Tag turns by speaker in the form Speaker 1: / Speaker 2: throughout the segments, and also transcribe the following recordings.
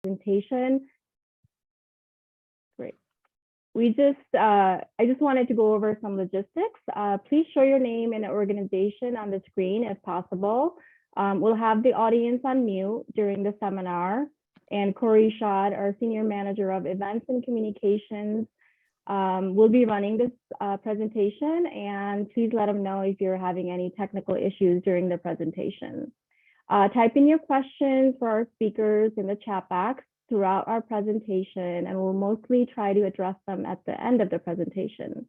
Speaker 1: presentation. Great. I just wanted to go over some logistics. Please show your name and organization on the screen if possible. We'll have the audience on mute during the seminar, and Corey Schad, our Senior Manager of Events and Communications, will be running this presentation, and please let them know if you're having any technical issues during the presentation. Type in your questions for our speakers in the chat box throughout our presentation, and we'll mostly try to address them at the end of the presentation.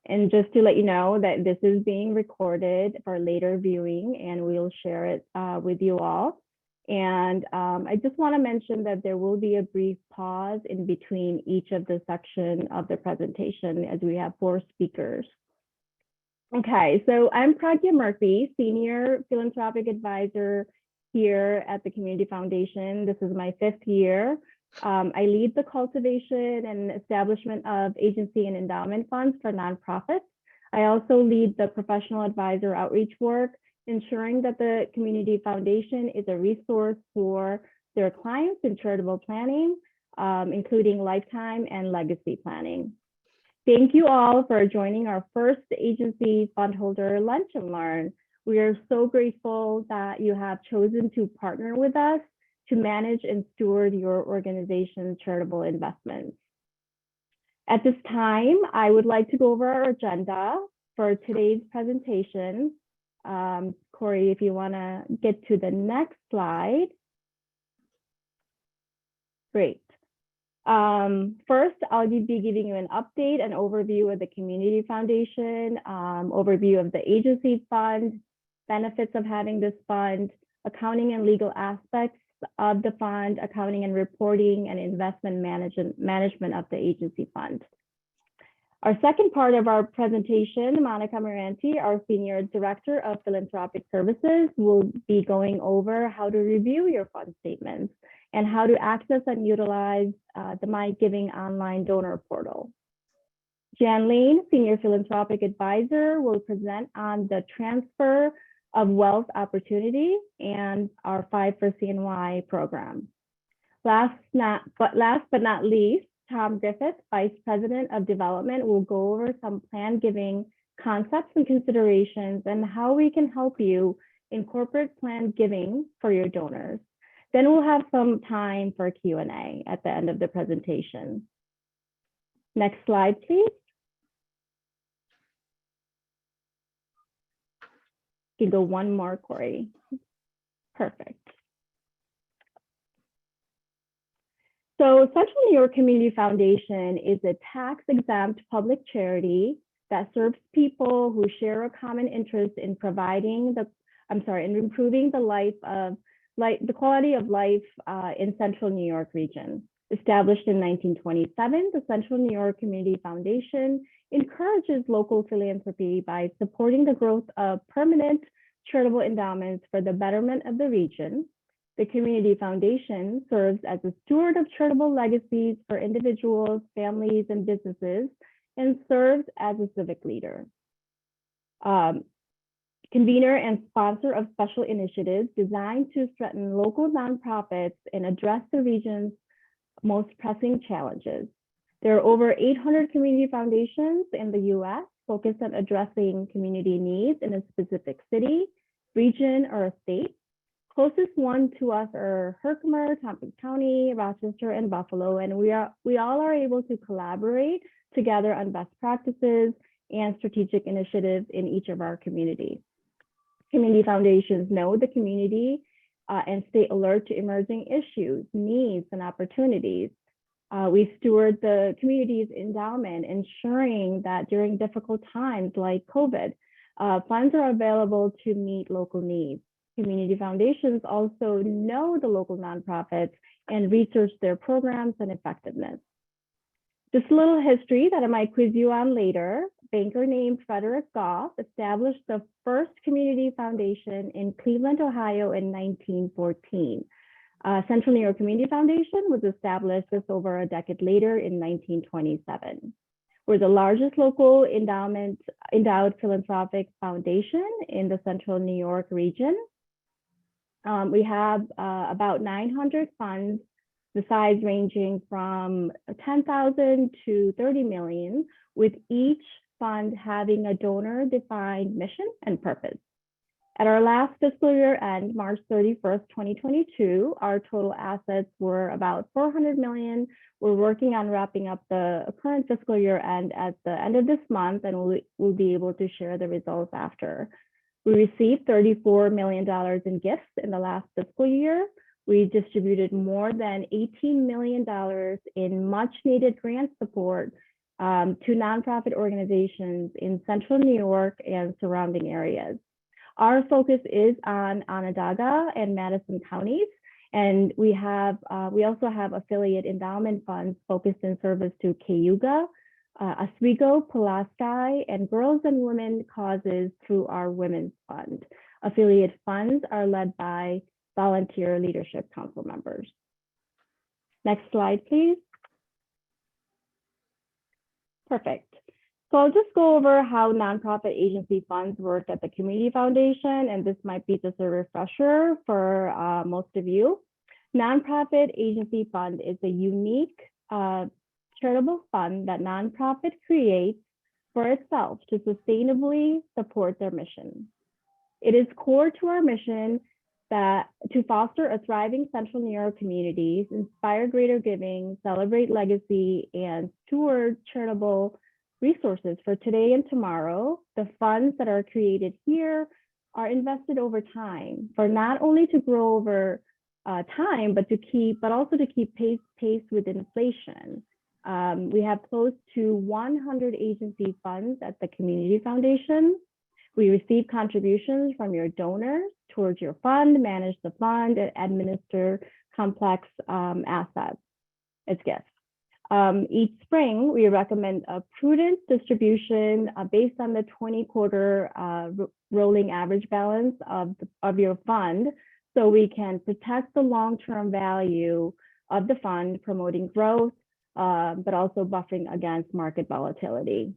Speaker 1: And just to let you know that this is being recorded for later viewing, and we'll share it with you all. And I just want to mention that there will be a brief pause in between each of the section of the presentation as we have 4 speakers. Okay, so I'm Pragya Murphy, Senior Philanthropic Advisor here at the Community Foundation. This is my 5th year. I lead the cultivation and establishment of agency and endowment funds for nonprofits. I also lead the professional advisor outreach work, ensuring that the Community Foundation is a resource for their clients in charitable planning, including lifetime and legacy planning. Thank you all for joining our first agency fundholder lunch and learn. We are so grateful that you have chosen to partner with us to manage and steward your organization's charitable investments. At this time, I would like to go over our agenda for today's presentation. Corey, if you want to get to the next slide. Great. First, I'll be giving you an update and overview of the Community Foundation, overview of the agency fund, benefits of having this fund, accounting and legal aspects of the fund, accounting and reporting, and investment management of the agency fund. Our second part of our presentation, Monica Merante, our Senior Director of Philanthropic Services, will be going over how to review your fund statements and how to access and utilize the My Giving online donor portal. Jan Lane, Senior Philanthropic Advisor, will present on the transfer of wealth opportunity and our 5 for CNY program. Last but not least, Tom Griffith, Vice President of Development, will go over some planned giving concepts and considerations and how we can help you incorporate planned giving for your donors. Then we'll have some time for Q&A at the end of the presentation. Next slide, please. You can go one more, Corey. Perfect. So Central New York Community Foundation is a tax-exempt public charity that serves people who share a common interest in improving the quality of life in Central New York region. Established in 1927, the Central New York Community Foundation encourages local philanthropy by supporting the growth of permanent charitable endowments for the betterment of the region. The Community Foundation serves as a steward of charitable legacies for individuals, families, and businesses, and serves as a civic leader. Convener and sponsor of special initiatives designed to strengthen local nonprofits and address the region's most pressing challenges. There are over 800 community foundations in the US focused on addressing community needs in a specific city, region, or a state. Closest one to us are Herkimer, Tompkins County, Rochester, and Buffalo, and we all are able to collaborate together on best practices and strategic initiatives in each of our communities. Community foundations know the community and stay alert to emerging issues, needs, and opportunities. We steward the community's endowment, ensuring that during difficult times like COVID, funds are available to meet local needs. Community foundations also know the local nonprofits and research their programs and effectiveness. Just a little history that I might quiz you on later. Banker named Frederick Goff established the first community foundation in Cleveland, Ohio in 1914. Central New York Community Foundation was established just over a decade later in 1927. We're the largest local endowed philanthropic foundation in the Central New York region. We have about 900 funds the size ranging from 10,000 to 30 million, with each fund having a donor-defined mission and purpose. At our last fiscal year end, March 31st, 2022, our total assets were about 400 million. We're working on wrapping up the current fiscal year end at the end of this month, and we'll be able to share the results after. We received $34 million in gifts in the last fiscal year. We distributed more than $18 million in much needed grant support to nonprofit organizations in Central New York and surrounding areas. Our focus is on Onondaga and Madison counties, and we also have affiliate endowment funds focused in service to Cayuga, Oswego, Pulaski, and girls and women causes through our Women's Fund. Affiliate funds are led by volunteer leadership council members. Next slide, please. Perfect. So I'll just go over how nonprofit agency funds work at the Community Foundation, and this might be just a refresher for most of you. Nonprofit agency fund is a unique charitable fund that nonprofit creates for itself to sustainably support their mission. It is core to our mission that to foster a thriving Central New York communities, inspire greater giving, celebrate legacy, and steward charitable resources for today and tomorrow. The funds that are created here are invested over time for not only to grow over time, but also to keep pace with inflation. We have close to 100 agency funds at the Community Foundation. We receive contributions from your donors towards your fund, manage the fund, and administer complex assets. It's gifts. Each spring, we recommend a prudent distribution based on the 20-quarter rolling average balance of your fund, so we can protect the long-term value of the fund, promoting growth, but also buffering against market volatility.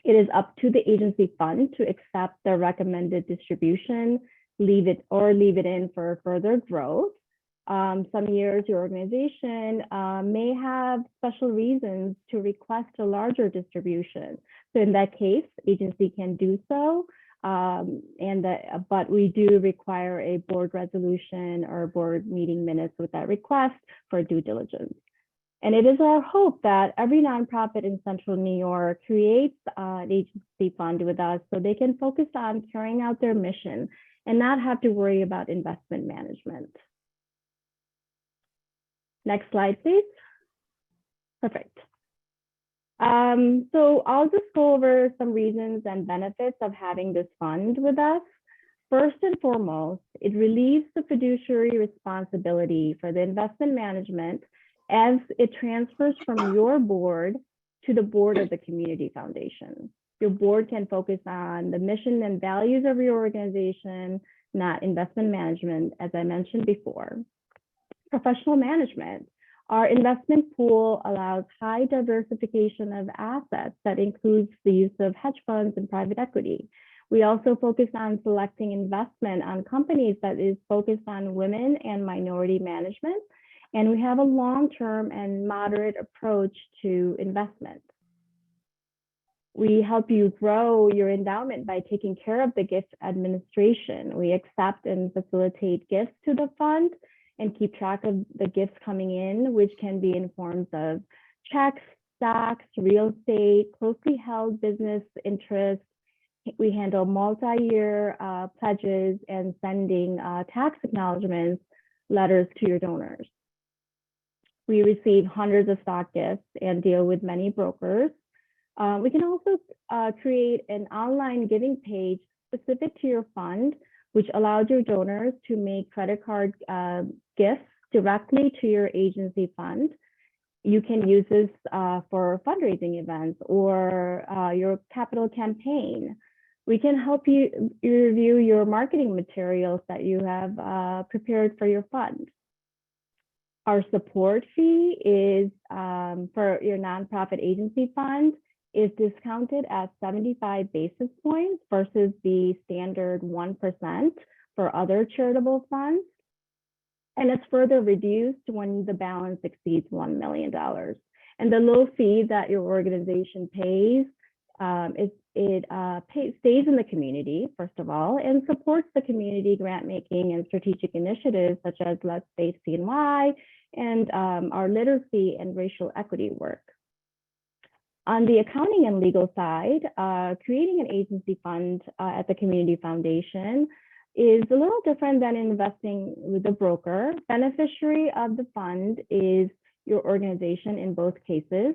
Speaker 1: It is up to the agency fund to accept the recommended distribution, leave it in for further growth. Some years your organization may have special reasons to request a larger distribution. So in that case, agency can do so, but we do require a board resolution or board meeting minutes with that request for due diligence. And it is our hope that every nonprofit in Central New York creates an agency fund with us so they can focus on carrying out their mission and not have to worry about investment management. Next slide, please. Perfect. So I'll just go over some reasons and benefits of having this fund with us. First and foremost, it relieves the fiduciary responsibility for the investment management as it transfers from your board to the board of the Community Foundation. Your board can focus on the mission and values of your organization, not investment management, as I mentioned before. Professional management. Our investment pool allows high diversification of assets that includes the use of hedge funds and private equity. We also focus on selecting investment on companies that is focused on women and minority management. And we have a long-term and moderate approach to investment. We help you grow your endowment by taking care of the gift administration. We accept and facilitate gifts to the fund and keep track of the gifts coming in, which can be in forms of checks, stocks, real estate, closely held business interests. We handle multi-year pledges and sending tax acknowledgements letters to your donors. We receive hundreds of stock gifts and deal with many brokers. We can also create an online giving page specific to your fund, which allows your donors to make credit card gifts directly to your agency fund. You can use this for fundraising events or your capital campaign. We can help you review your marketing materials that you have prepared for your fund. Our support fee is for your nonprofit agency fund is discounted at 75 basis points versus the standard 1% for other charitable funds. and it's further reduced when the balance exceeds $1 million. And the low fee that your organization pays, stays in the community, first of all, and supports the community grant making and strategic initiatives such as Let's Face CNY and our literacy and racial equity work. On the accounting and legal side, creating an agency fund at the community foundation is a little different than investing with a broker. Beneficiary of the fund is your organization in both cases.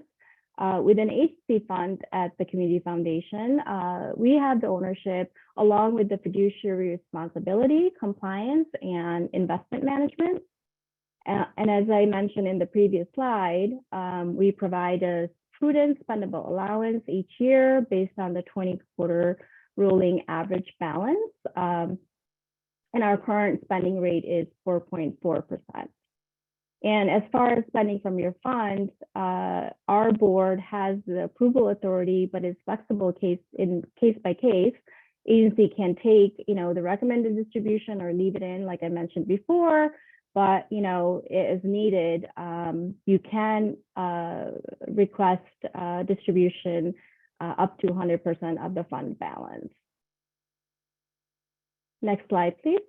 Speaker 1: With an agency fund at the community foundation, we have the ownership along with the fiduciary responsibility, compliance, and investment management. And as I mentioned in the previous slide, we provide a prudent spendable allowance each year based on the 20-quarter rolling average balance. And our current spending rate is 4.4%. And as far as spending from your fund, our board has the approval authority, but it's flexible case by case. Agency can take, the recommended distribution or leave it in, like I mentioned before. But as needed, you can request distribution up to 100% of the fund balance. Next slide, please.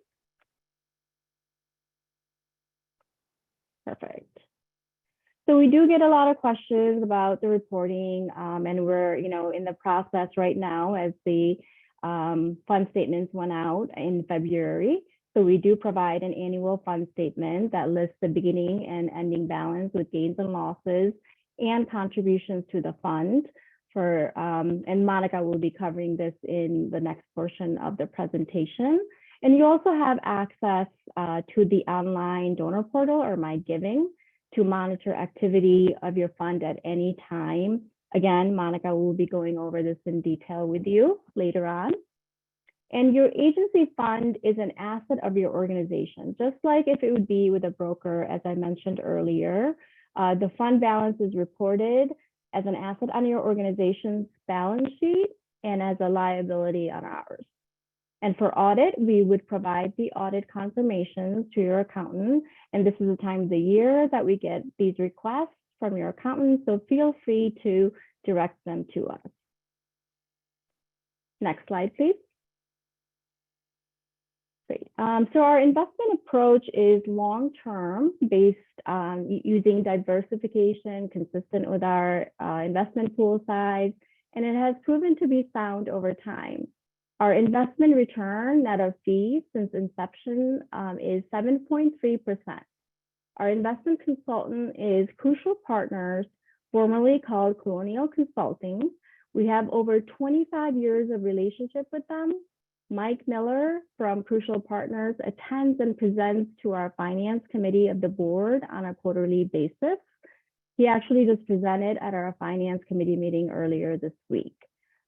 Speaker 1: Perfect. So we do get a lot of questions about the reporting, and we're in the process right now as the fund statements went out in February. So we do provide an annual fund statement that lists the beginning and ending balance with gains and losses and contributions to the fund. And Monica will be covering this in the next portion of the presentation. And you also have access to the online donor portal or My Giving to monitor activity of your fund at any time. Again, Monica will be going over this in detail with you later on. And your agency fund is an asset of your organization, just like if it would be with a broker, as I mentioned earlier. The fund balance is reported as an asset on your organization's balance sheet and as a liability on ours. And for audit, we would provide the audit confirmations to your accountant. And this is the time of the year that we get these requests from your accountant. So feel free to direct them to us. Next slide, please. Great. So our investment approach is long-term, based on using diversification consistent with our investment pool size, and it has proven to be sound over time. Our investment return net of fees since inception is 7.3%. Our investment consultant is Crucial Partners, formerly called Colonial Consulting. We have over 25 years of relationship with them. Mike Miller from Crucial Partners attends and presents to our finance committee of the board on a quarterly basis. He actually just presented at our finance committee meeting earlier this week.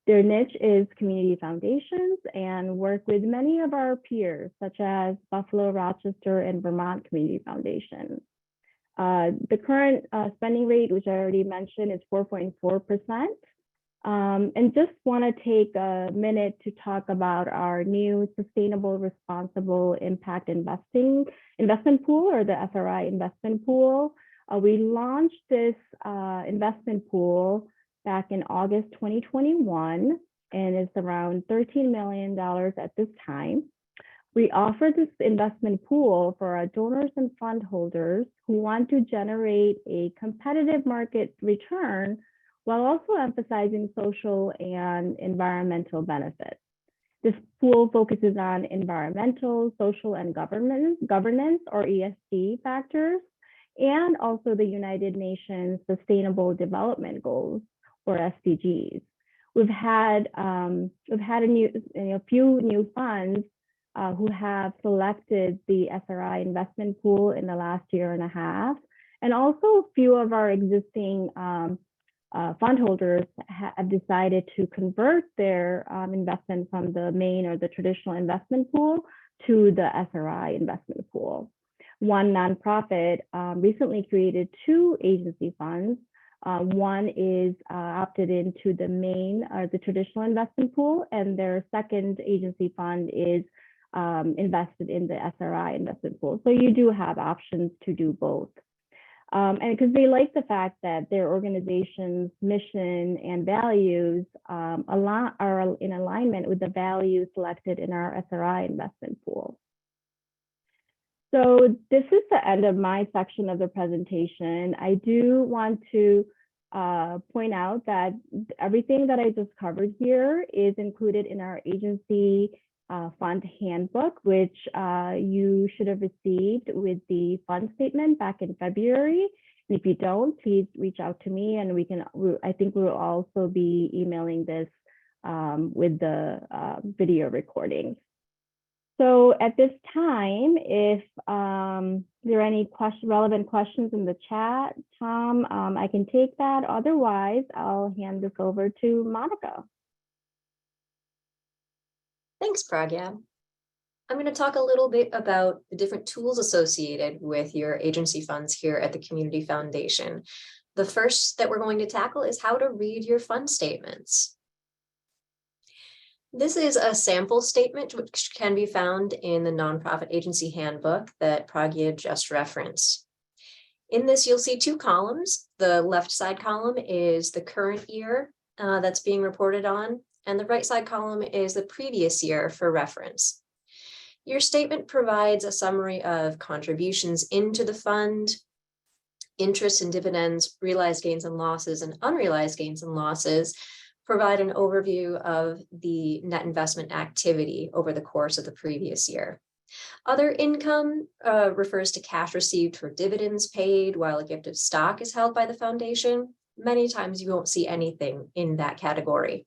Speaker 1: Their niche is community foundations and work with many of our peers, such as Buffalo, Rochester, and Vermont Community Foundation. The current spending rate, which I already mentioned, is 4.4%. And just want to take a minute to talk about our new Sustainable Responsible Impact Investment Pool, or the SRI investment pool. We launched this investment pool back in August 2021, and it's around $13 million at this time. We offer this investment pool for our donors and fund holders who want to generate a competitive market return while also emphasizing social and environmental benefits. This pool focuses on environmental, social, and governance or ESG factors, and also the United Nations Sustainable Development Goals, or SDGs. We've had a few new funds who have selected the SRI investment pool in the last year and a half, and also a few of our existing fund holders have decided to convert their investment from the main or the traditional investment pool to the SRI investment pool. One nonprofit recently created two agency funds. One is opted into the main or the traditional investment pool, and their second agency fund is invested in the SRI investment pool. So you do have options to do both. And because they like the fact that their organization's mission and values are in alignment with the values selected in our SRI investment pool. So this is the end of my section of the presentation. I do want to point out that everything that I just covered here is included in our agency fund handbook, which you should have received with the fund statement back in February. And if you don't, please reach out to me, and I think we'll also be emailing this with the video recording. So at this time, if there are any relevant questions in the chat, Tom, I can take that. Otherwise, I'll hand this over to Monica.
Speaker 2: Thanks, Pragya. I'm going to talk a little bit about the different tools associated with your agency funds here at the Community Foundation. The first that we're going to tackle is how to read your fund statements. This is a sample statement which can be found in the Nonprofit Agency Handbook that Pragya just referenced. In this, you'll see two columns. The left side column is the current year that's being reported on, and the right side column is the previous year for reference. Your statement provides a summary of contributions into the fund, interest and dividends, realized gains and losses, and unrealized gains and losses, provide an overview of the net investment activity over the course of the previous year. Other income refers to cash received for dividends paid while a gift of stock is held by the foundation. Many times you won't see anything in that category.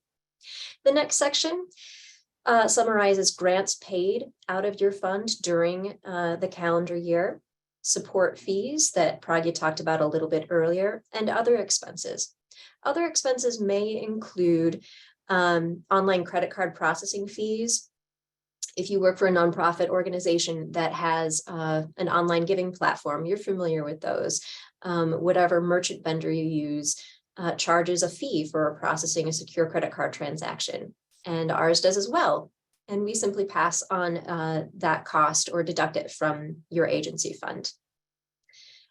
Speaker 2: The next section summarizes grants paid out of your fund during the calendar year, support fees that Pragya talked about a little bit earlier, and other expenses. Other expenses may include online credit card processing fees. If you work for a nonprofit organization that has an online giving platform, you're familiar with those. Whatever merchant vendor you use charges a fee for processing a secure credit card transaction, and ours does as well. And we simply pass on that cost or deduct it from your agency fund.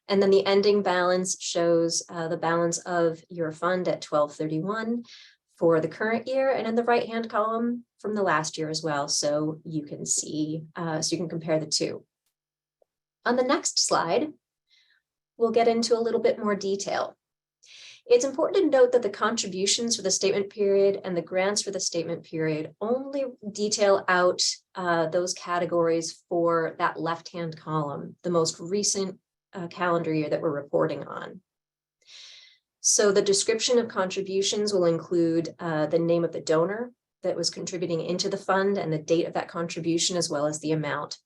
Speaker 2: And then the ending balance shows the balance of your fund at 12/31 for the current year, and in the right-hand column from the last year as well, so you can see, so you can compare the two. On the next slide, we'll get into a little bit more detail. It's important to note that the contributions for the statement period and the grants for the statement period only detail out those categories for that left-hand column, the most recent calendar year that we're reporting on. So the description of contributions will include the name of the donor that was contributing into the fund and the date of that contribution, as well as the amount.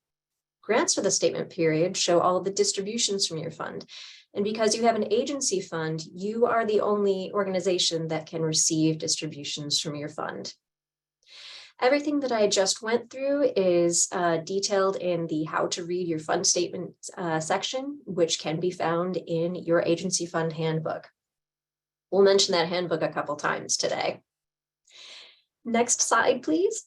Speaker 2: Grants for the statement period show all of the distributions from your fund. And because you have an agency fund, you are the only organization that can receive distributions from your fund. Everything that I just went through is detailed in the How to Read Your Fund Statement section, which can be found in your agency fund handbook. We'll mention that handbook a couple times today. Next slide, please.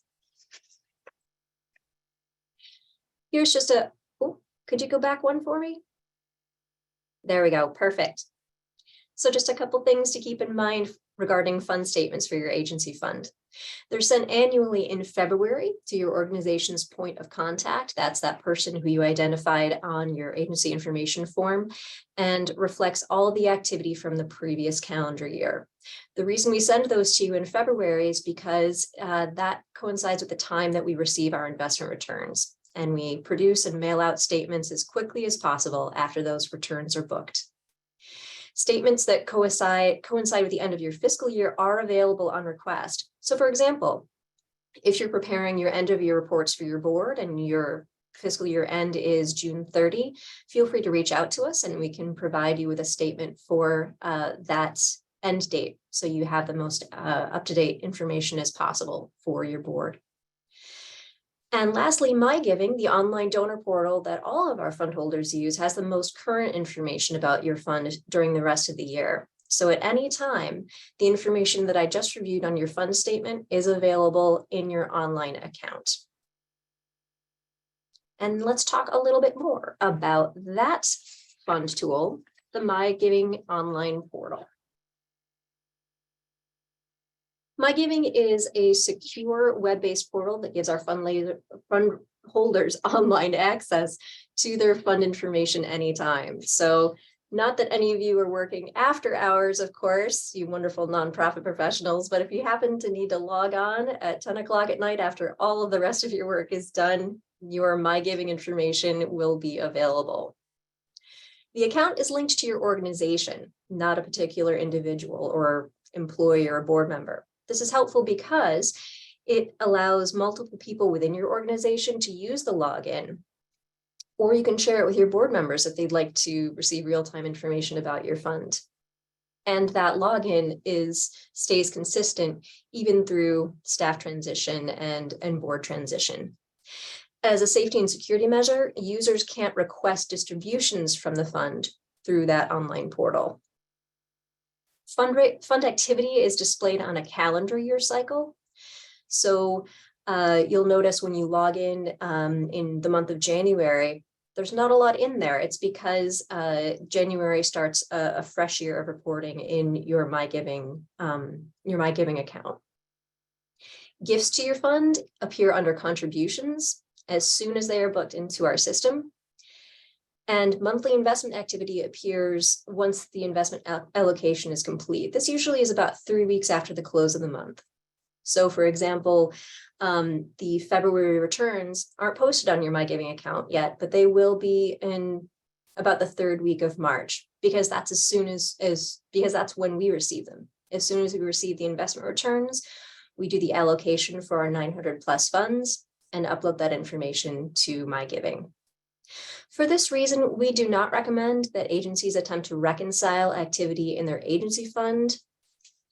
Speaker 2: Here's just a, oh, could you go back one for me? There we go, perfect. So just a couple things to keep in mind regarding fund statements for your agency fund. They're sent annually in February to your organization's point of contact. That's that person who you identified on your agency information form, and reflects all the activity from the previous calendar year. The reason we send those to you in February is because that coincides with the time that we receive our investment returns, and we produce and mail out statements as quickly as possible after those returns are booked. Statements that coincide with the end of your fiscal year are available on request. So for example, if you're preparing your end of year reports for your board and your fiscal year end is June 30, feel free to reach out to us and we can provide you with a statement for that end date, so you have the most up-to-date information as possible for your board. And lastly, My Giving, the online donor portal that all of our fund holders use, has the most current information about your fund during the rest of the year. So at any time, the information that I just reviewed on your fund statement is available in your online account. And let's talk a little bit more about that fund tool, the My Giving online portal. My Giving is a secure web-based portal that gives our fundholders online access to their fund information anytime. So not that any of you are working after hours, of course, you wonderful nonprofit professionals, but if you happen to need to log on at 10 o'clock at night after all of the rest of your work is done, your My Giving information will be available. The account is linked to your organization, not a particular individual or employee or board member. This is helpful because it allows multiple people within your organization to use the login, or you can share it with your board members if they'd like to receive real-time information about your fund. And that login stays consistent even through staff transition and board transition. As a safety and security measure, users can't request distributions from the fund through that online portal. Fund activity is displayed on a calendar year cycle. So you'll notice when you log in the month of January, there's not a lot in there. It's because January starts a fresh year of reporting in your My Giving account. Gifts to your fund appear under contributions as soon as they are booked into our system. And monthly investment activity appears once the investment allocation is complete. This usually is about 3 weeks after the close of the month. So for example, the February returns aren't posted on your My Giving account yet, but they will be in about the 3rd week of March, because that's because that's when we receive them. As soon as we receive the investment returns, we do the allocation for our 900 plus funds and upload that information to My Giving. For this reason, we do not recommend that agencies attempt to reconcile activity in their agency fund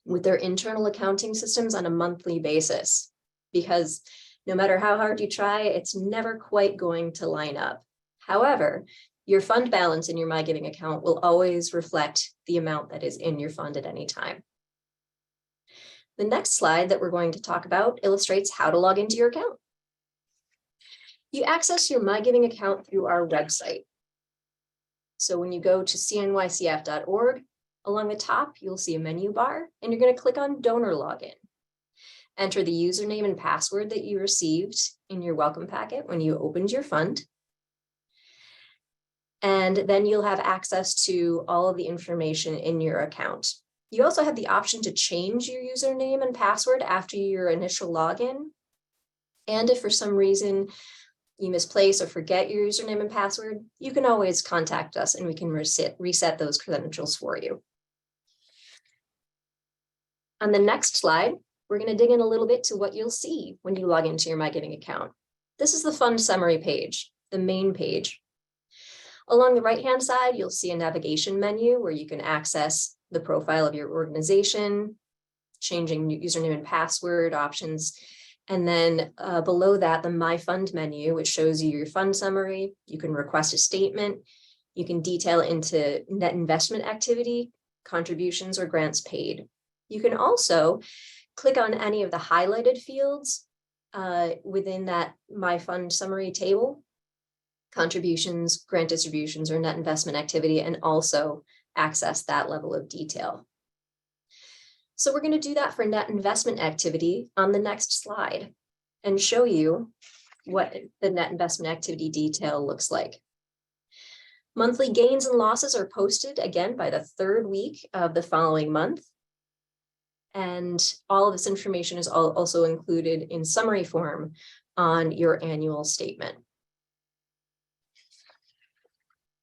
Speaker 2: with their internal accounting systems on a monthly basis, because no matter how hard you try, it's never quite going to line up. However, your fund balance in your My Giving account will always reflect the amount that is in your fund at any time. The next slide that we're going to talk about illustrates how to log into your account. You access your My Giving account through our website. So when you go to cnycf.org, along the top, you'll see a menu bar, and you're going to click on Donor Login. Enter the username and password that you received in your welcome packet when you opened your fund. And then you'll have access to all of the information in your account. You also have the option to change your username and password after your initial login. And if for some reason you misplace or forget your username and password, you can always contact us and we can reset those credentials for you. On the next slide, we're going to dig in a little bit to what you'll see when you log into your My Giving account. This is the fund summary page, the main page. Along the right-hand side, you'll see a navigation menu where you can access the profile of your organization, changing username and password options. And then below that, the My Fund menu, which shows you your fund summary. You can request a statement. You can detail into net investment activity, contributions, or grants paid. You can also click on any of the highlighted fields within that My Fund summary table, contributions, grant distributions, or net investment activity, and also access that level of detail. So we're going to do that for net investment activity on the next slide and show you what the net investment activity detail looks like. Monthly gains and losses are posted again by the 3rd week of the following month. And all of this information is also included in summary form on your annual statement.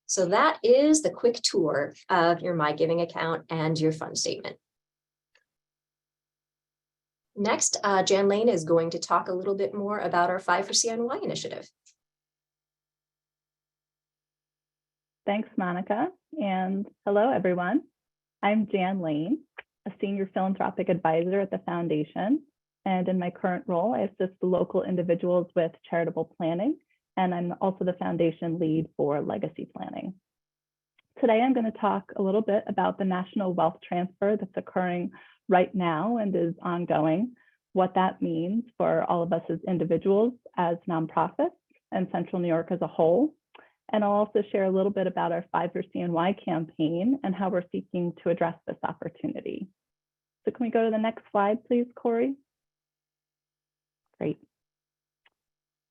Speaker 2: So that is the quick tour of your My Giving account and your fund statement. Next, Jan Lane is going to talk a little bit more about our 5 for CNY initiative.
Speaker 1: Thanks, Monica, and hello, everyone. I'm Jan Lane, a senior philanthropic advisor at the foundation, and in my current role, I assist the local individuals with charitable planning, and I'm also the foundation lead for legacy planning. Today, I'm going to talk a little bit about the national wealth transfer that's occurring right now and is ongoing, what that means for all of us as individuals, as nonprofits, and Central New York as a whole. And I'll also share a little bit about our 5 for CNY campaign and how we're seeking to address this opportunity. So can we go to the next slide, please, Corey? Great.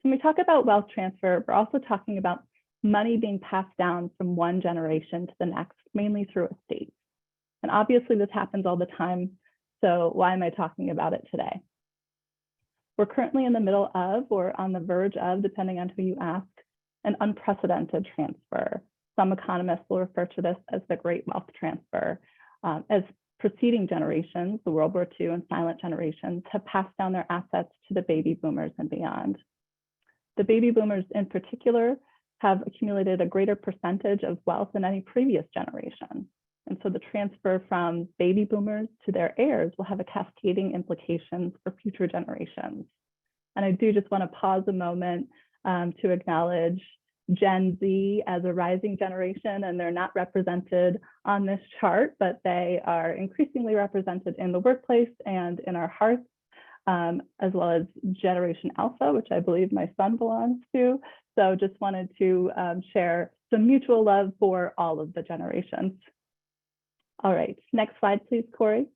Speaker 1: When we talk about wealth transfer, we're also talking about money being passed down from one generation to the next, mainly through estates. And obviously this happens all the time, so why am I talking about it today? We're currently in the middle of, or on the verge of, depending on who you ask, an unprecedented transfer. Some economists will refer to this as the Great Wealth Transfer, as preceding generations, the World War II and silent generations, have passed down their assets to the baby boomers and beyond. The baby boomers in particular have accumulated a greater percentage of wealth than any previous generation. And so the transfer from baby boomers to their heirs will have a cascading implications for future generations. And I do just want to pause a moment to acknowledge Gen Z as a rising generation, and they're not represented on this chart, but they are increasingly represented in the workplace and in our hearts, as well as Generation Alpha, which I believe my son belongs to. So just wanted to share some mutual love for all of the generations. All right, next slide, please, Corey.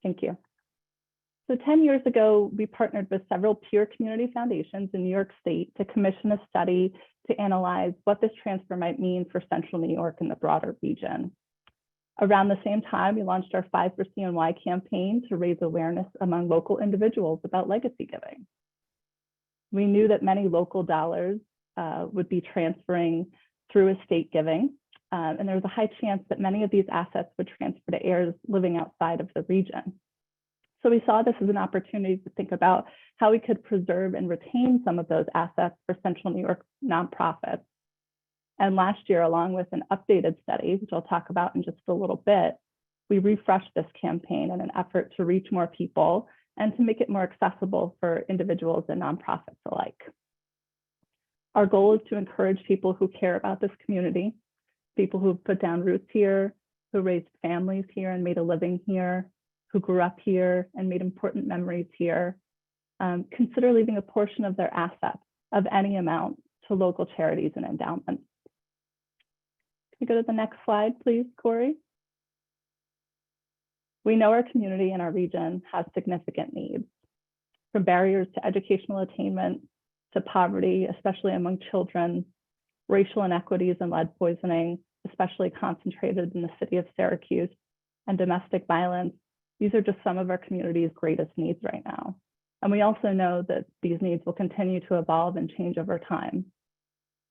Speaker 1: Thank you. So 10 years ago, we partnered with several peer community foundations in New York State to commission a study to analyze what this transfer might mean for Central New York and the broader region. Around the same time, we launched our 5 for CNY campaign to raise awareness among local individuals about legacy giving. We knew that many local dollars would be transferring through estate giving, and there was a high chance that many of these assets would transfer to heirs living outside of the region. So we saw this as an opportunity to think about how we could preserve and retain some of those assets for Central New York nonprofits. And last year, along with an updated study, which I'll talk about in just a little bit, we refreshed this campaign in an effort to reach more people and to make it more accessible for individuals and nonprofits alike. Our goal is to encourage people who care about this community, people who've put down roots here, who raised families here and made a living here, who grew up here and made important memories here, consider leaving a portion of their assets of any amount to local charities and endowments. Can we go to the next slide, please, Corey? We know our community and our region has significant needs, from barriers to educational attainment, to poverty, especially among children, racial inequities and lead poisoning, especially concentrated in the city of Syracuse, and domestic violence. These are just some of our community's greatest needs right now. And we also know that these needs will continue to evolve and change over time.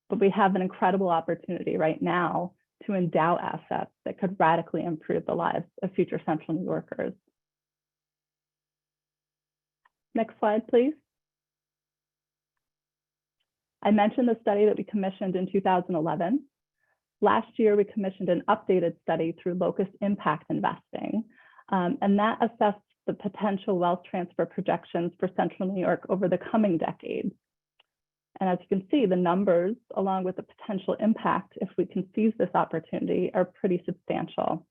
Speaker 1: But we have an incredible opportunity right now to endow assets that could radically improve the lives of future Central New Yorkers. Next slide, please. I mentioned the study that we commissioned in 2011. Last year, we commissioned an updated study through Locus Impact Investing, and that assessed the potential wealth transfer projections for Central New York over the coming decades. And as you can see, the numbers, along with the potential impact, if we can seize this opportunity, are pretty substantial.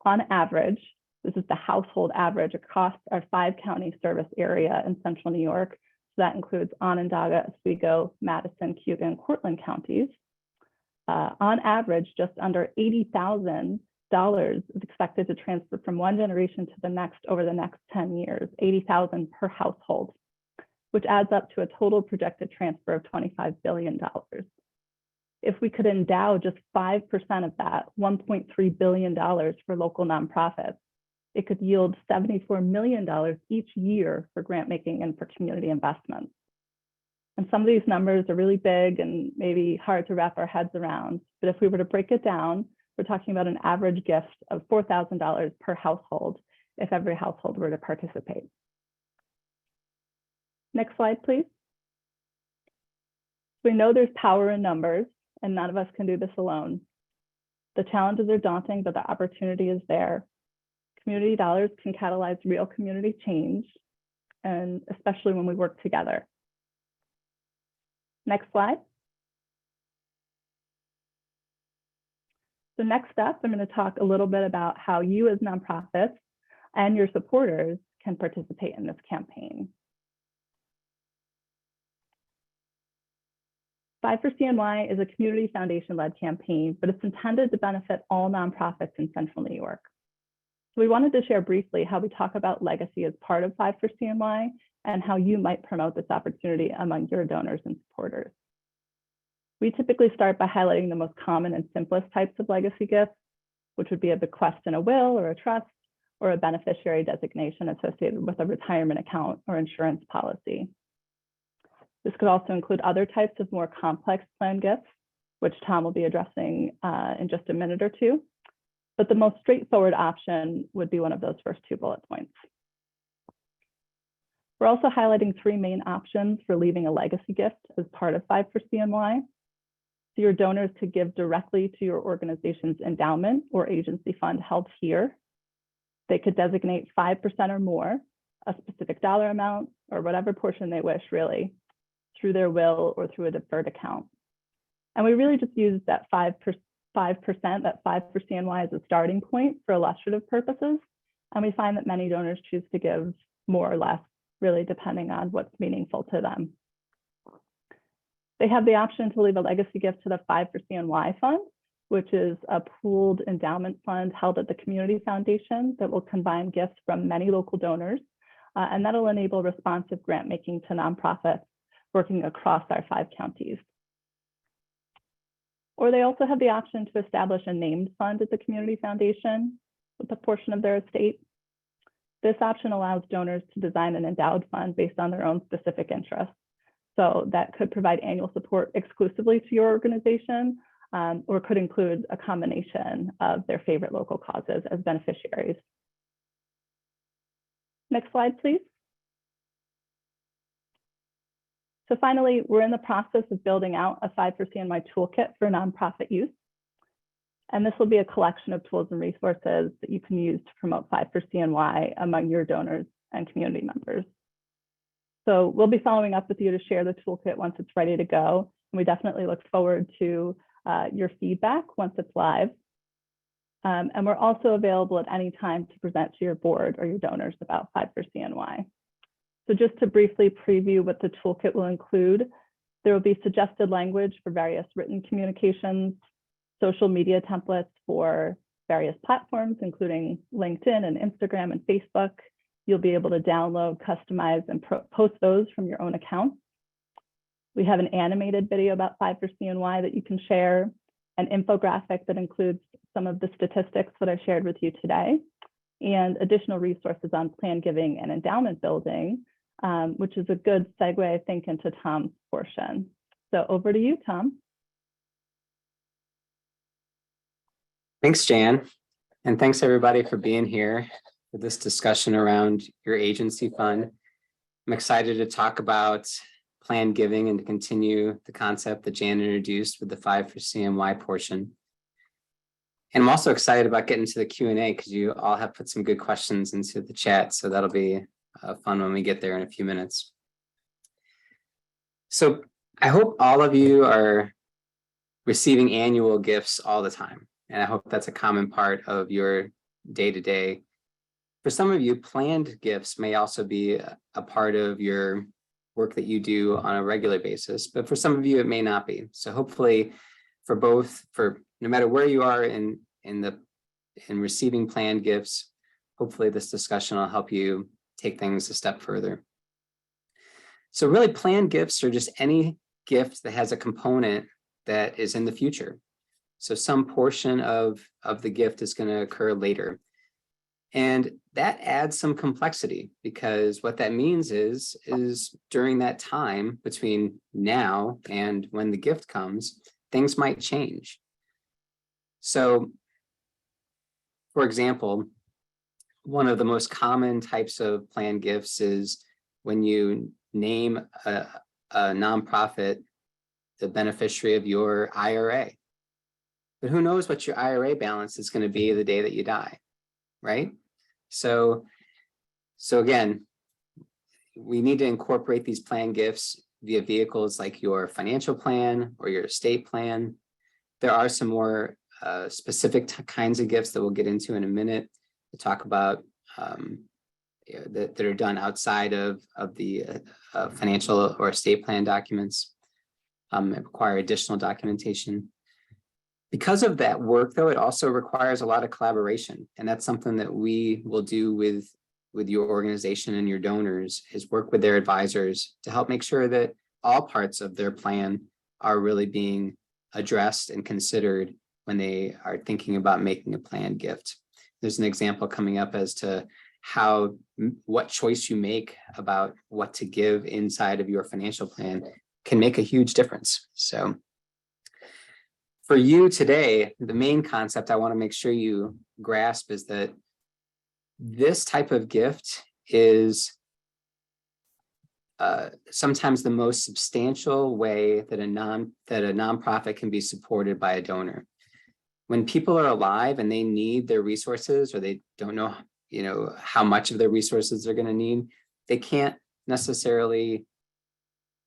Speaker 1: On average, this is the household average across our 5-county service area in Central New York. So that includes Onondaga, Oswego, Madison, Cayuga, and Cortland counties. On average, just under $80,000 is expected to transfer from one generation to the next over the next 10 years, $80,000 per household, which adds up to a total projected transfer of $25 billion. If we could endow just 5% of that, $1.3 billion for local nonprofits, it could yield $74 million each year for grant making and for community investments. And some of these numbers are really big and maybe hard to wrap our heads around, but if we were to break it down, we're talking about an average gift of $4,000 per household if every household were to participate. Next slide, please. We know there's power in numbers, and none of us can do this alone. The challenges are daunting, but the opportunity is there. Community dollars can catalyze real community change, and especially when we work together. Next slide. So next up, I'm going to talk a little bit about how you as nonprofits and your supporters can participate in this campaign.
Speaker 3: Five for CNY is a community foundation-led campaign, but it's intended to benefit all nonprofits in Central New York. So we wanted to share briefly how we talk about legacy as part of Five for CNY and how you might promote this opportunity among your donors and supporters. We typically start by highlighting the most common and simplest types of legacy gifts, which would be a bequest in a will or a trust, or a beneficiary designation associated with a retirement account or insurance policy. This could also include other types of more complex planned gifts, which Tom will be addressing in just a minute or two. But the most straightforward option would be one of those first two bullet points. We're also highlighting three main options for leaving a legacy gift as part of Five for CNY. So your donors could give directly to your organization's endowment or agency fund held here. They could designate 5% or more, a specific dollar amount, or whatever portion they wish, really, through their will or through a deferred account. And we really just use that 5%, that 5 for CNY as a starting point for illustrative purposes. And we find that many donors choose to give more or less, really depending on what's meaningful to them. They have the option to leave a legacy gift to the 5 for CNY fund, which is a pooled endowment fund held at the community foundation that will combine gifts from many local donors. And that'll enable responsive grant making to nonprofits working across our 5 counties. Or they also have the option to establish a named fund at the community foundation with a portion of their estate. This option allows donors to design an endowed fund based on their own specific interests. So that could provide annual support exclusively to your organization, or could include a combination of their favorite local causes as beneficiaries. Next slide, please. So finally, we're in the process of building out a 5 for CNY toolkit for nonprofit use. And this will be a collection of tools and resources that you can use to promote 5 for CNY among your donors and community members. So we'll be following up with you to share the toolkit once it's ready to go. And we definitely look forward to your feedback once it's live. And we're also available at any time to present to your board or your donors about 5 for CNY. So just to briefly preview what the toolkit will include, there will be suggested language for various written communications, social media templates for various platforms, including LinkedIn and Instagram and Facebook. You'll be able to download, customize, and post those from your own account. We have an animated video about 5 for CNY that you can share, an infographic that includes some of the statistics that I shared with you today, and additional resources on plan giving and endowment building, which is a good segue, I think, into Tom's portion. So over to you, Tom.
Speaker 4: Thanks, Jan. And thanks everybody for being here for this discussion around your agency fund. I'm excited to talk about planned giving and to continue the concept that Jan introduced with the 5 for CNY portion. And I'm also excited about getting to the Q&A because you all have put some good questions into the chat. So that'll be fun when we get there in a few minutes. So I hope all of you are receiving annual gifts all the time. And I hope that's a common part of your day-to-day. For some of you, planned gifts may also be a part of your work that you do on a regular basis, but for some of you, it may not be. So hopefully for both, for no matter where you are in receiving planned gifts, hopefully this discussion will help you take things a step further. So really planned gifts are just any gift that has a component that is in the future. So some portion of the gift is going to occur later. And that adds some complexity because what that means is during that time between now and when the gift comes, things might change. So, for example, one of the most common types of planned gifts is when you name a nonprofit the beneficiary of your IRA. But who knows what your IRA balance is going to be the day that you die, right? So again, we need to incorporate these planned gifts via vehicles like your financial plan or your estate plan. There are some more specific kinds of gifts that we'll get into in a minute to talk about that are done outside of the financial or estate plan documents. require additional documentation. Because of that work, though, it also requires a lot of collaboration. And that's something that we will do with your organization and your donors, is work with their advisors to help make sure that all parts of their plan are really being addressed and considered when they are thinking about making a planned gift. There's an example coming up as to what choice you make about what to give inside of your financial plan can make a huge difference. So for you today, the main concept I want to make sure you grasp is that this type of gift is sometimes the most substantial way that a nonprofit can be supported by a donor. When people are alive and they need their resources, or they don't know, how much of their resources they're going to need, they can't necessarily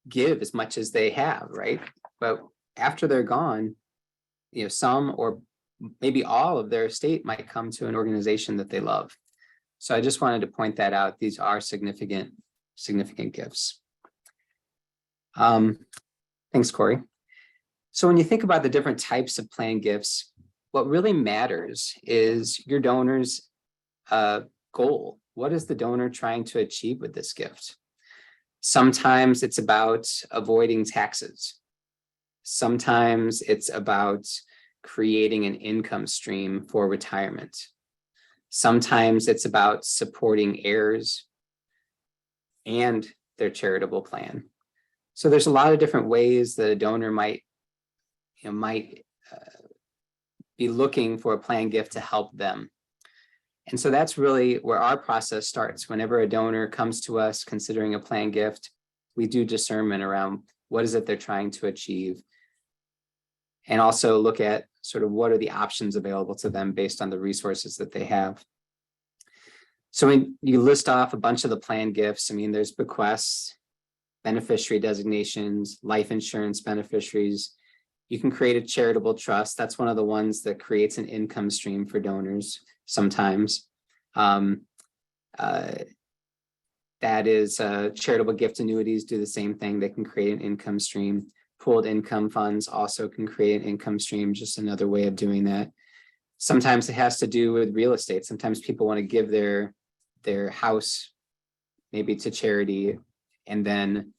Speaker 4: give as much as they have, right? But after they're gone, some or maybe all of their estate might come to an organization that they love. So I just wanted to point that out. These are significant gifts. Thanks, Corey. So when you think about the different types of planned gifts, what really matters is your donor's goal. What is the donor trying to achieve with this gift? Sometimes it's about avoiding taxes. Sometimes it's about creating an income stream for retirement. Sometimes it's about supporting heirs and their charitable plan. So there's a lot of different ways that a donor might be looking for a planned gift to help them. And so that's really where our process starts. Whenever a donor comes to us considering a planned gift, we do discernment around what is it they're trying to achieve, and also look at sort of what are the options available to them based on the resources that they have. So when you list off a bunch of the planned gifts, there's bequests, beneficiary designations, life insurance beneficiaries. You can create a charitable trust. That's one of the ones that creates an income stream for donors sometimes. That is charitable gift annuities do the same thing. They can create an income stream. Pooled income funds also can create an income stream, just another way of doing that. Sometimes it has to do with real estate. Sometimes people want to give their house maybe to charity and then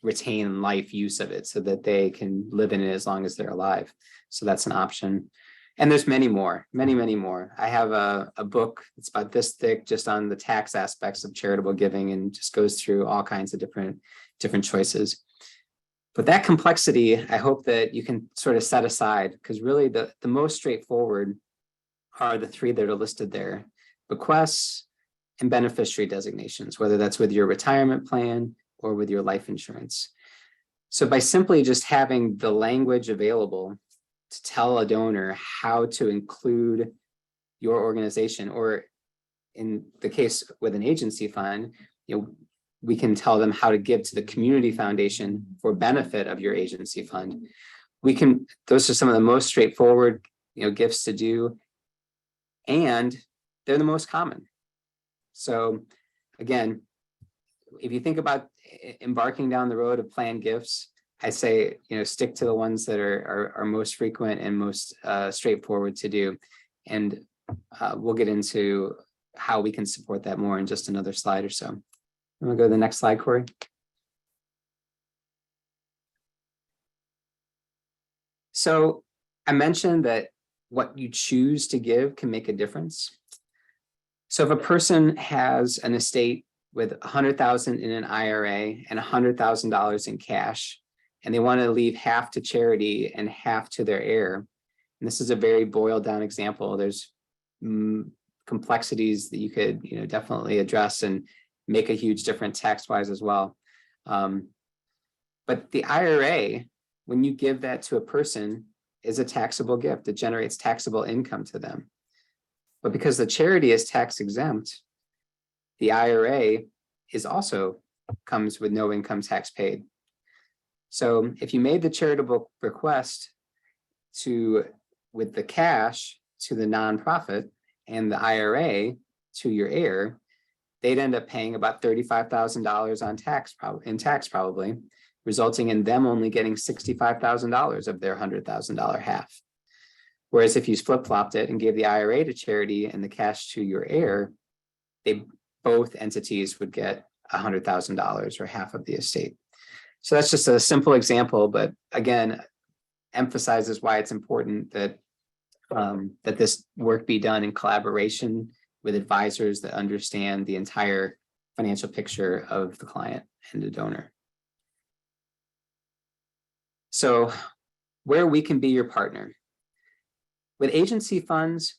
Speaker 4: retain life use of it so that they can live in it as long as they're alive. So that's an option. And there's many more. I have a book, it's about this thick, just on the tax aspects of charitable giving, and just goes through all kinds of different choices. But that complexity, I hope that you can sort of set aside, because really the most straightforward are the three that are listed there: bequests and beneficiary designations, whether that's with your retirement plan or with your life insurance. So by simply just having the language available to tell a donor how to include your organization, or in the case with an agency fund, we can tell them how to give to the community foundation for benefit of your agency fund. Those are some of the most straightforward, gifts to do, and they're the most common. So again, if you think about embarking down the road of planned gifts, I say, stick to the ones that are most frequent and most straightforward to do. And we'll get into how we can support that more in just another slide or so. I'm gonna go to the next slide, Corey. So I mentioned that what you choose to give can make a difference. So if a person has an estate with $100,000 in an IRA and $100,000 in cash, and they want to leave half to charity and half to their heir, and this is a very boiled down example, there's complexities that you could definitely address and make a huge difference tax-wise as well. But the IRA, when you give that to a person, is a taxable gift. It generates taxable income to them. But because the charity is tax exempt, the IRA also comes with no income tax paid. So if you made the charitable request with the cash to the nonprofit and the IRA to your heir, they'd end up paying about $35,000 in tax probably. resulting in them only getting $65,000 of their $100,000 half. Whereas if you flip-flopped it and gave the IRA to charity and the cash to your heir, both entities would get $100,000 or half of the estate. So that's just a simple example, but again, emphasizes why it's important that that this work be done in collaboration with advisors that understand the entire financial picture of the client and the donor. So where we can be your partner. With agency funds,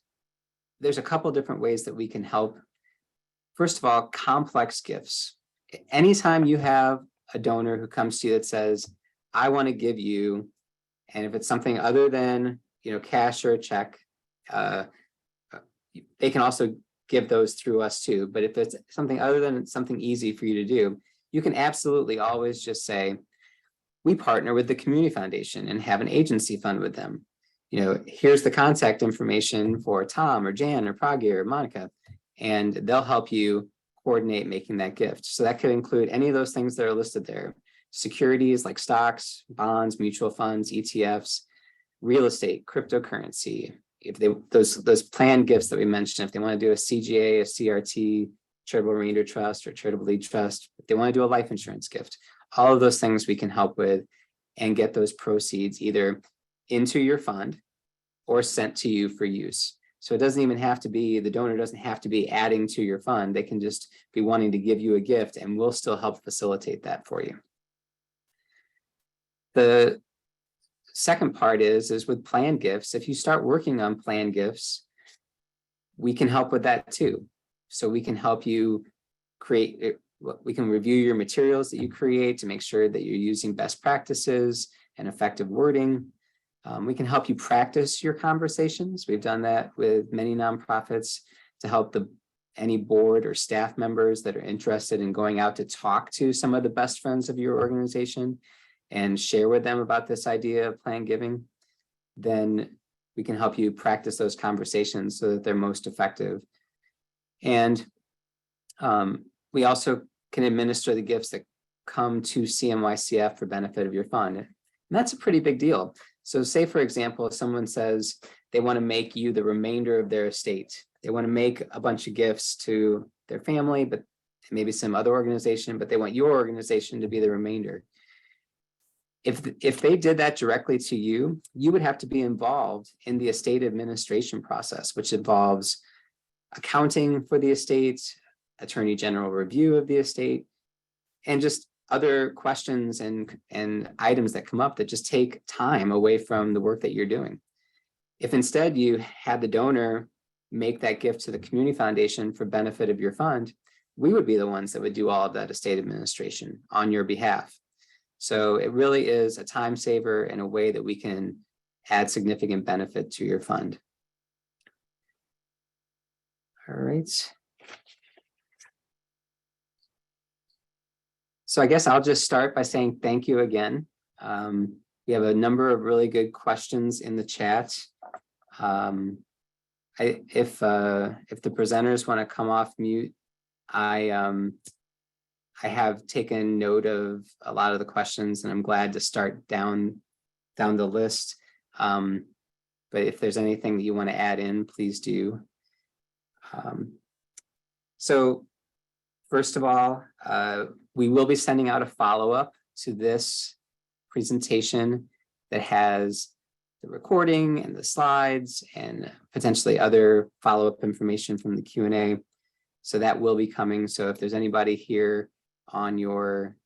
Speaker 4: there's a couple different ways that we can help. First of all, complex gifts. Anytime you have a donor who comes to you that says, I want to give you, and if it's something other than cash or a check, they can also give those through us too. But if it's something other than something easy for you to do, you can absolutely always just say, we partner with the community foundation and have an agency fund with them. Here's the contact information for Tom or Jan or Pragya or Monica, and they'll help you coordinate making that gift. So that could include any of those things that are listed there. Securities like stocks, bonds, mutual funds, ETFs, real estate, cryptocurrency. If those planned gifts that we mentioned, if they want to do a CGA, a CRT, charitable remainder trust or charitable lead trust, if they want to do a life insurance gift, all of those things we can help with and get those proceeds either into your fund or sent to you for use. So it doesn't even have to be, the donor doesn't have to be adding to your fund. They can just be wanting to give you a gift and we'll still help facilitate that for you. The second part is with planned gifts. If you start working on planned gifts, we can help with that too. So we can help you create, we can review your materials that you create to make sure that you're using best practices and effective wording. We can help you practice your conversations. We've done that with many nonprofits to help any board or staff members that are interested in going out to talk to some of the best friends of your organization and share with them about this idea of planned giving. Then we can help you practice those conversations so that they're most effective. And we also can administer the gifts that come to CMYCF for benefit of your fund. And that's a pretty big deal. So say, for example, if someone says they want to make you the remainder of their estate, they want to make a bunch of gifts to their family, but maybe some other organization, but they want your organization to be the remainder. If they did that directly to you, you would have to be involved in the estate administration process, which involves accounting for the estate, attorney general review of the estate, and just other questions and items that come up that just take time away from the work that you're doing. If instead you had the donor make that gift to the community foundation for benefit of your fund, we would be the ones that would do all of that estate administration on your behalf. So it really is a time saver and a way that we can add significant benefit to your fund. All right. So I guess I'll just start by saying thank you again. We have a number of really good questions in the chat. If the presenters want to come off mute, I have taken note of a lot of the questions, and I'm glad to start down the list. But if there's anything that you want to add in, please do. So first of all, we will be sending out a follow-up to this presentation that has the recording and the slides and potentially other follow-up information from the Q&A. So that will be coming. So if there's anybody here on your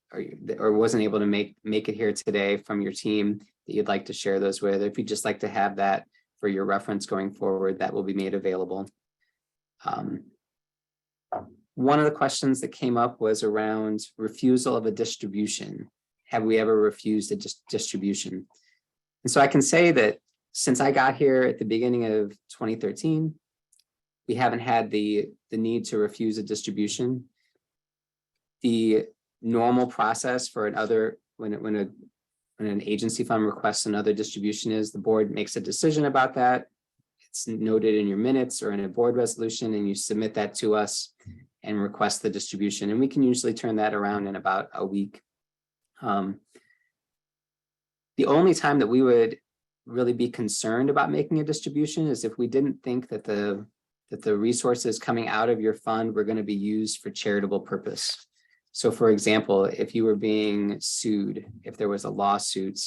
Speaker 4: or wasn't able to make it here today from your team that you'd like to share those with, or if you'd just like to have that for your reference going forward, that will be made available. One of the questions that came up was around refusal of a distribution. Have we ever refused a distribution? And so I can say that since I got here at the beginning of 2013, we haven't had the need to refuse a distribution. The normal process for when an agency fund requests another distribution is the board makes a decision about that. It's noted in your minutes or in a board resolution, and you submit that to us and request the distribution. And we can usually turn that around in about a week. The only time that we would really be concerned about making a distribution is if we didn't think that the resources coming out of your fund were going to be used for charitable purpose. So for example, if you were being sued, if there was a lawsuit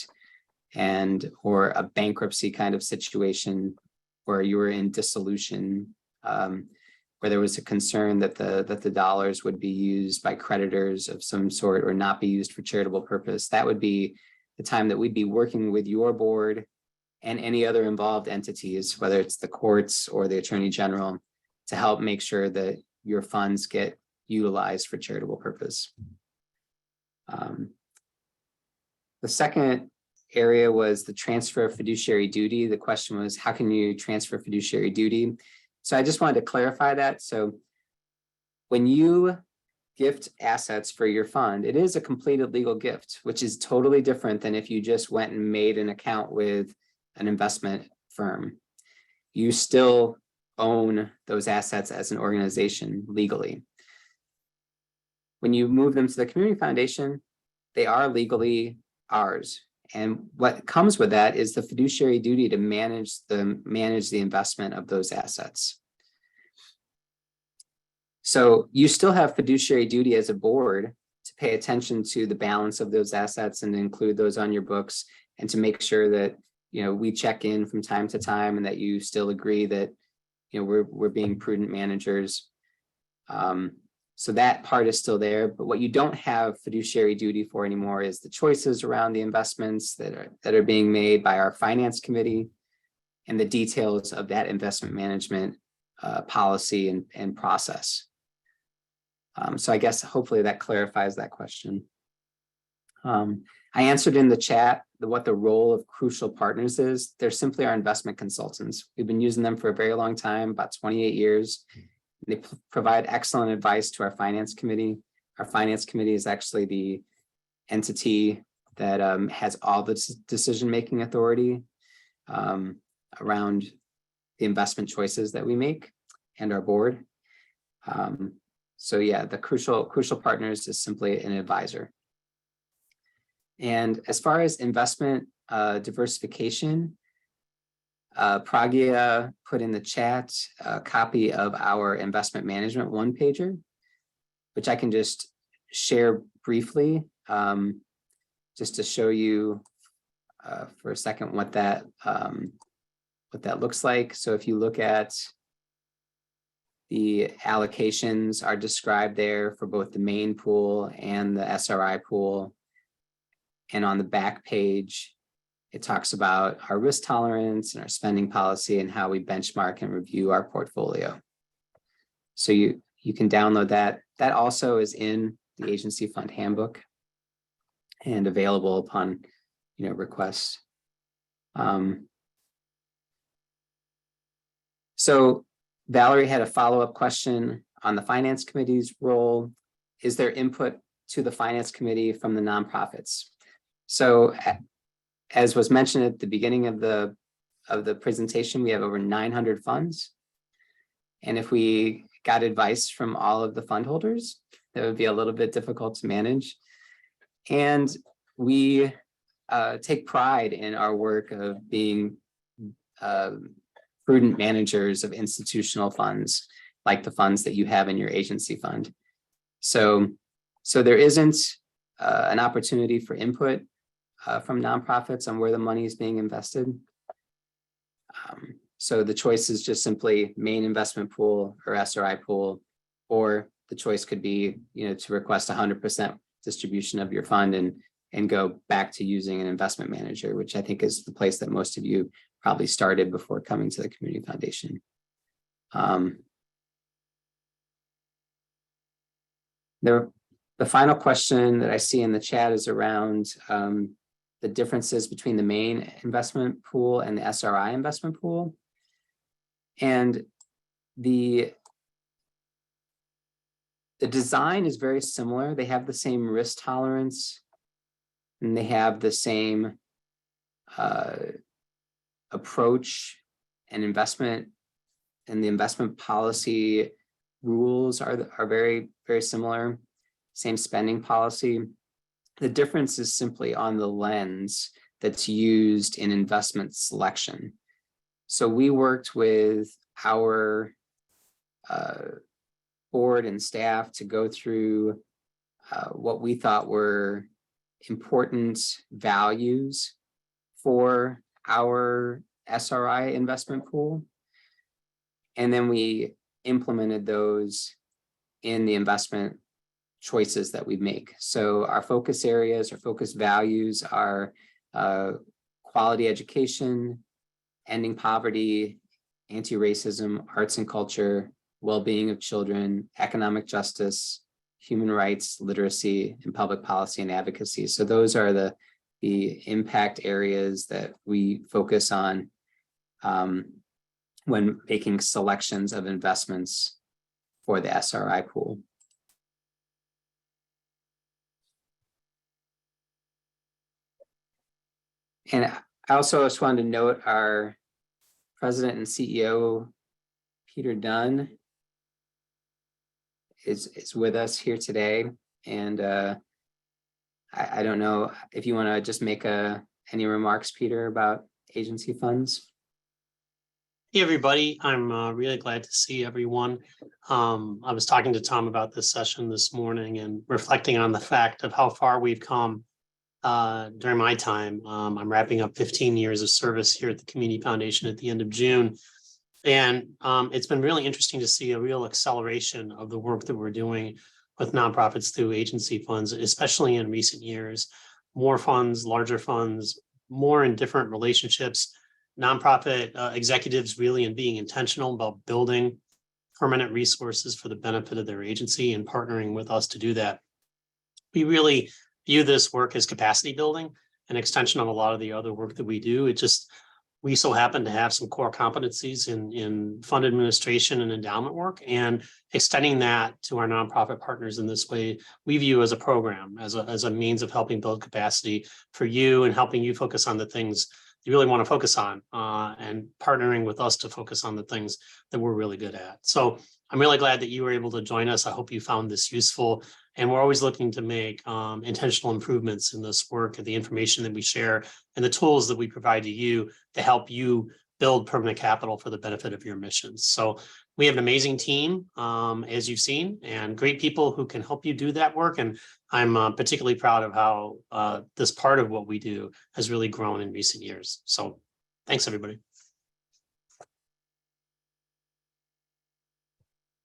Speaker 4: or a bankruptcy kind of situation where you were in dissolution, where there was a concern that the dollars would be used by creditors of some sort or not be used for charitable purpose, that would be the time that we'd be working with your board and any other involved entities, whether it's the courts or the attorney general, to help make sure that your funds get utilized for charitable purpose. The second area was the transfer of fiduciary duty. The question was, how can you transfer fiduciary duty? So I just wanted to clarify that. So when you gift assets for your fund, it is a completed legal gift, which is totally different than if you just went and made an account with an investment firm. You still own those assets as an organization legally. When you move them to the community foundation, they are legally ours. And what comes with that is the fiduciary duty to manage the investment of those assets. So you still have fiduciary duty as a board to pay attention to the balance of those assets and to include those on your books, and to make sure that, you know, we check in from time to time and that you still agree that, you know, we're being prudent managers. So that part is still there, but what you don't have fiduciary duty for anymore is the choices around the investments that are being made by our finance committee, and the details of that investment management policy and process. So I guess hopefully that clarifies that question. I answered in the chat what the role of crucial partners is. They're simply our investment consultants. We've been using them for a very long time, about 28 years. They provide excellent advice to our finance committee. Our finance committee is actually the entity that has all the decision-making authority around the investment choices that we make, and our board. So yeah, the crucial partners is simply an advisor. And as far as investment diversification, Pragya put in the chat a copy of our investment management one-pager, which I can just share briefly, just to show you for a second what that looks like. So if you look at the allocations are described there for both the main pool and the SRI pool. And on the back page, it talks about our risk tolerance and our spending policy and how we benchmark and review our portfolio. So you can download that. That also is in the agency fund handbook and available upon, you know, request. So Valerie had a follow-up question on the finance committee's role. Is there input to the finance committee from the nonprofits? So as was mentioned at the beginning of the presentation, we have over 900 funds. And if we got advice from all of the fund holders, that would be a little bit difficult to manage. And we take pride in our work of being prudent managers of institutional funds, like the funds that you have in your agency fund. So there isn't an opportunity for input from nonprofits on where the money is being invested. So the choice is just simply main investment pool or SRI pool, or the choice could be, you know, to request 100% distribution of your fund and go back to using an investment manager, which I think is the place that most of you probably started before coming to the community foundation. The final question that I see in the chat is around the differences between the main investment pool and the SRI investment pool. And the design is very similar. They have the same risk tolerance, and they have the same approach and investment, and the investment policy rules are very, very similar. Same spending policy. The difference is simply on the lens that's used in investment selection. So we worked with our board and staff to go through what we thought were important values for our SRI investment pool. And then we implemented those in the investment choices that we make. So our focus areas, our focus values are quality education, ending poverty, anti-racism, arts and culture, well-being of children, economic justice, human rights, literacy, and public policy and advocacy. So those are the impact areas that we focus on when making selections of investments for the SRI pool. And I also just wanted to note our president and CEO, Peter Dunn, is with us here today. And I don't know if you want to just make any remarks, Peter, about agency funds.
Speaker 5: Hey, everybody. I'm really glad to see everyone. I was talking to Tom about this session this morning and reflecting on the fact of how far we've come during my time. I'm wrapping up 15 years of service here at the Community Foundation at the end of June. And it's been really interesting to see a real acceleration of the work that we're doing with nonprofits through agency funds, especially in recent years. More funds, larger funds, more in different relationships, nonprofit executives really in being intentional about building permanent resources for the benefit of their agency and partnering with us to do that. We really view this work as capacity building, an extension of a lot of the other work that we do. We so happen to have some core competencies in fund administration and endowment work, and extending that to our nonprofit partners in this way, we view as a program, as a means of helping build capacity for you and helping you focus on the things you really want to focus on, and partnering with us to focus on the things that we're really good at. So I'm really glad that you were able to join us. I hope you found this useful. And we're always looking to make intentional improvements in this work and the information that we share and the tools that we provide to you to help you build permanent capital for the benefit of your missions. So we have an amazing team, as you've seen, and great people who can help you do that work. And I'm particularly proud of how this part of what we do has really grown in recent years. So thanks, everybody.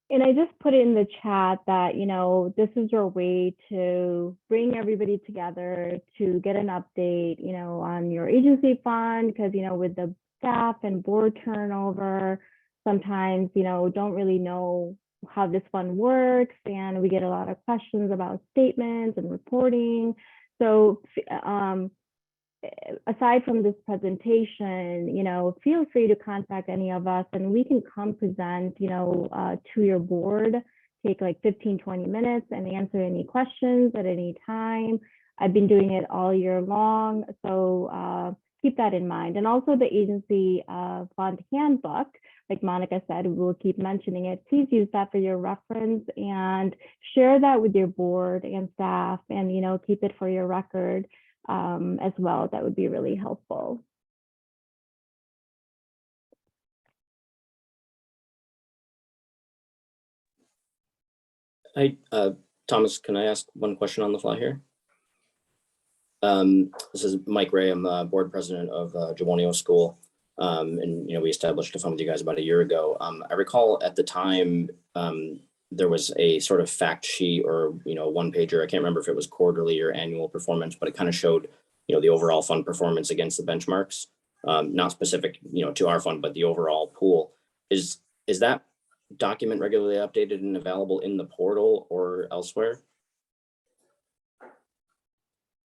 Speaker 1: And I just put in the chat that, this is your way to bring everybody together to get an update, on your agency fund, because, with the staff and board turnover, sometimes, don't really know how this fund works. And we get a lot of questions about statements and reporting. So aside from this presentation, feel free to contact any of us and we can come present, to your board, take like 15-20 minutes and answer any questions at any time. I've been doing it all year long, so keep that in mind. And also the agency fund handbook, like Monica said, we'll keep mentioning it. Please use that for your reference and share that with your board and staff, and keep it for your record as well. That would be really helpful.
Speaker 6: Hi, Thomas, can I ask one question on the fly here? This is Mike Ray. I'm the board president of Jawonio School. And, we established a fund with you guys about a year ago. I recall at the time, there was a sort of fact sheet or, one pager. I can't remember if it was quarterly or annual performance, but it kind of showed, the overall fund performance against the benchmarks, not specific, to our fund, but the overall pool. Is that document regularly updated and available in the portal or elsewhere?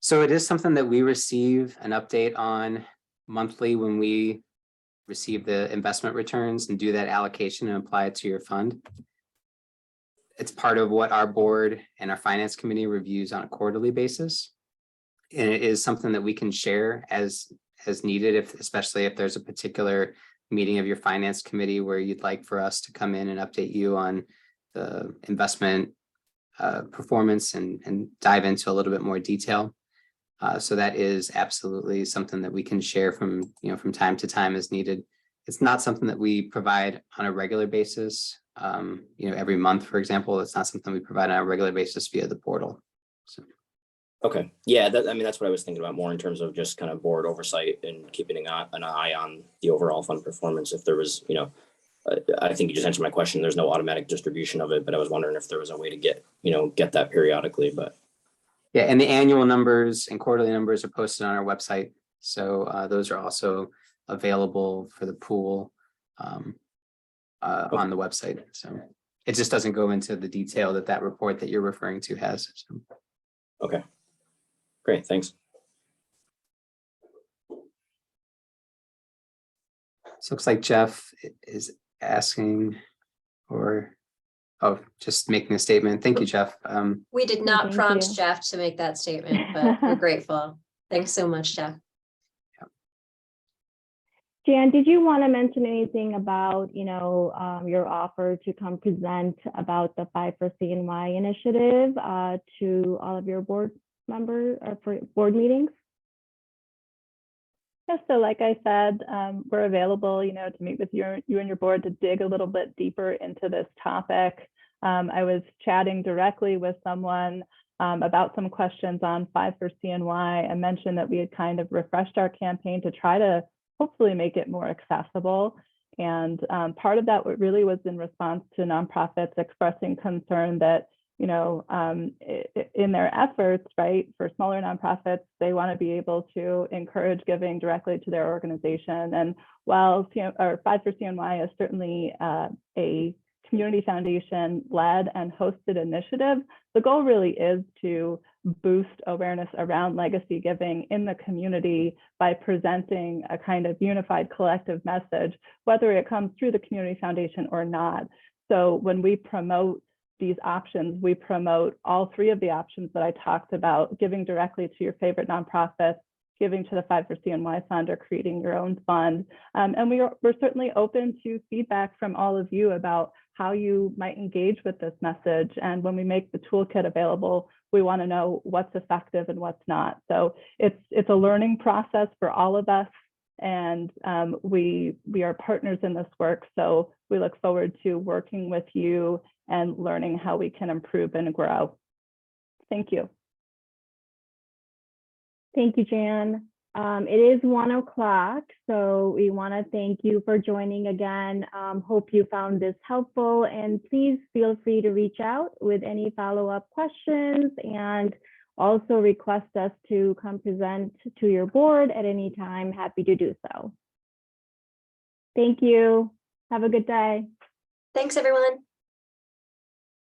Speaker 4: So it is something that we receive an update on monthly when we receive the investment returns and do that allocation and apply it to your fund. It's part of what our board and our finance committee reviews on a quarterly basis. And it is something that we can share as needed, especially if there's a particular meeting of your finance committee where you'd like for us to come in and update you on the investment performance and dive into a little bit more detail. So that is absolutely something that we can share from, from time to time as needed. It's not something that we provide on a regular basis. Every month, for example, it's not something we provide on a regular basis via the portal. So.
Speaker 6: Okay, yeah, that's what I was thinking about more in terms of just kind of board oversight and keeping an eye on the overall fund performance. If there was, I think you just answered my question. There's no automatic distribution of it, but I was wondering if there was a way to get that periodically. But
Speaker 4: yeah, and the annual numbers and quarterly numbers are posted on our website. So those are also available for the pool on the website. So it just doesn't go into the detail that report that you're referring to has. So.
Speaker 6: Okay, great, thanks.
Speaker 4: So looks like Jeff is asking just making a statement. Thank you, Jeff.
Speaker 2: We did not
Speaker 1: Thank
Speaker 2: prompt
Speaker 1: you.
Speaker 2: Jeff to make that statement, but we're grateful. Thanks so much, Jeff.
Speaker 1: Jan, did you want to mention anything about, your offer to come present about the 5 for CNY initiative to all of your board members or for board meetings?
Speaker 3: Yeah, so like I said, we're available, to meet with you and your board to dig a little bit deeper into this topic. I was chatting directly with someone about some questions on 5 for CNY and mentioned that we had kind of refreshed our campaign to try to hopefully make it more accessible. And part of that really was in response to nonprofits expressing concern that, in their efforts, right, for smaller nonprofits, they want to be able to encourage giving directly to their organization. And while 5 for CNY is certainly a community foundation led and hosted initiative, the goal really is to boost awareness around legacy giving in the community by presenting a kind of unified collective message, whether it comes through the community foundation or not. So when we promote these options, we promote all 3 of the options that I talked about: giving directly to your favorite nonprofits, giving to the 5 for CNY fund, or creating your own fund. And we're certainly open to feedback from all of you about how you might engage with this message. And when we make the toolkit available, we want to know what's effective and what's not. So it's a learning process for all of us. And we are partners in this work. So we look forward to working with you and learning how we can improve and grow. Thank you.
Speaker 1: Thank you, Jan. It is 1 o'clock, so we want to thank you for joining again. Hope you found this helpful, and please feel free to reach out with any follow-up questions and also request us to come present to your board at any time. Happy to do so. Thank you. Have a good day.
Speaker 2: Thanks, everyone.